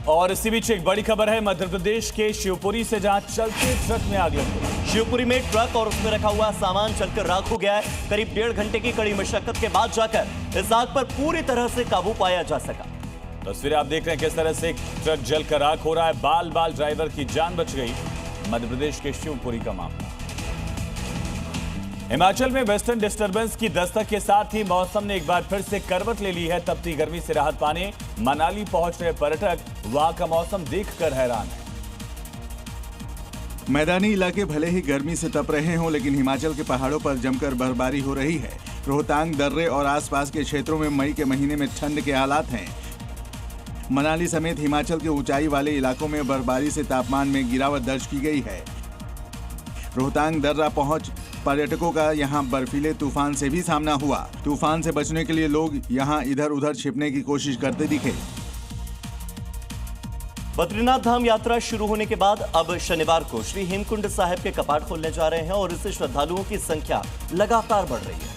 और इसी बीच एक बड़ी खबर है मध्य प्रदेश के शिवपुरी से, जहां चलते ट्रक में आग लग गई। शिवपुरी में ट्रक और उसमें रखा हुआ सामान जलकर राख हो गया है। करीब 1.5 घंटे की कड़ी मशक्कत के बाद जाकर इस आग पर पूरी तरह से काबू पाया जा सका। तस्वीरें आप देख रहे हैं किस तरह से ट्रक जलकर राख हो रहा है। बाल बाल ड्राइवर की जान बच गई। मध्य प्रदेश के शिवपुरी का मामला। हिमाचल में वेस्टर्न डिस्टर्बेंस की दस्तक के साथ ही मौसम ने एक बार फिर से करवट ले ली है। तपती गर्मी से राहत पाने मनाली पहुंच रहे पर्यटक वहां का मौसम देखकर हैरान है। मैदानी इलाके भले ही गर्मी से तप रहे हों, लेकिन हिमाचल के पहाड़ों पर जमकर बर्फबारी हो रही है। रोहतांग दर्रे और आसपास के क्षेत्रों में मई के महीने में ठंड के हालात हैं। मनाली समेत हिमाचल के ऊंचाई वाले इलाकों में बर्फबारी से तापमान में गिरावट दर्ज की गई है। रोहतांग दर्रा पहुंच पर्यटकों का यहां बर्फीले तूफान से भी सामना हुआ। तूफान से बचने के लिए लोग यहां इधर उधर छिपने की कोशिश करते दिखे। बद्रीनाथ धाम यात्रा शुरू होने के बाद अब शनिवार को श्री हेमकुंड साहिब के कपाट खोलने जा रहे हैं और इससे श्रद्धालुओं की संख्या लगातार बढ़ रही है,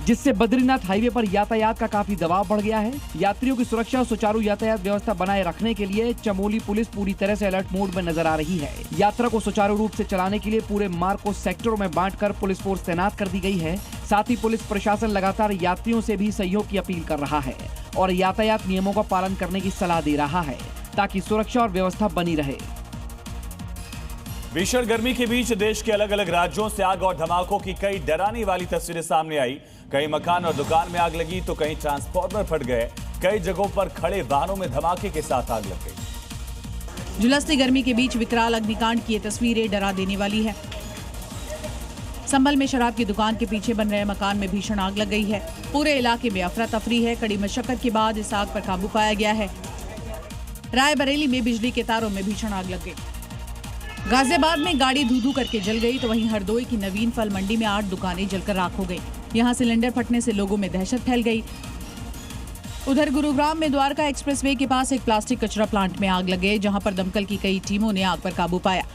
जिससे बद्रीनाथ हाईवे पर यातायात का काफी दबाव बढ़ गया है। यात्रियों की सुरक्षा और सुचारू यातायात व्यवस्था बनाए रखने के लिए चमोली पुलिस पूरी तरह से अलर्ट मोड में नजर आ रही है। यात्रा को सुचारू रूप से चलाने के लिए पूरे मार्ग को सेक्टरों में बांटकर पुलिस फोर्स तैनात कर दी गई है। साथ ही पुलिस प्रशासन लगातार यात्रियों से भी सहयोग की अपील कर रहा है और यातायात नियमों का पालन करने की सलाह दे रहा है, ताकि सुरक्षा और व्यवस्था बनी रहे। भीषण गर्मी के बीच देश के अलग अलग राज्यों से आग और धमाकों की कई डराने वाली तस्वीरें सामने आई। कई मकान और दुकान में आग लगी तो कहीं ट्रांसफार्मर फट गए। कई जगहों पर खड़े वाहनों में धमाके के साथ आग लग गई। झुलसती गर्मी के बीच विकराल अग्निकांड की ये तस्वीरें डरा देने वाली है। संभल में शराब की दुकान के पीछे बन रहे मकान में भीषण आग लग गई है। पूरे इलाके में अफरा तफरी है। कड़ी मशक्कत के बाद इस आग पर काबू पाया गया है। रायबरेली में बिजली के तारों में भीषण आग लग गई। गाजियाबाद में गाड़ी धू-धू करके जल गई तो वहीं हरदोई की नवीन फल मंडी में 8 दुकानें जलकर राख हो गई। यहां सिलेंडर फटने से लोगों में दहशत फैल गई। उधर गुरुग्राम में द्वारका एक्सप्रेसवे के पास एक प्लास्टिक कचरा प्लांट में आग लग गई, जहां पर दमकल की कई टीमों ने आग पर काबू पाया।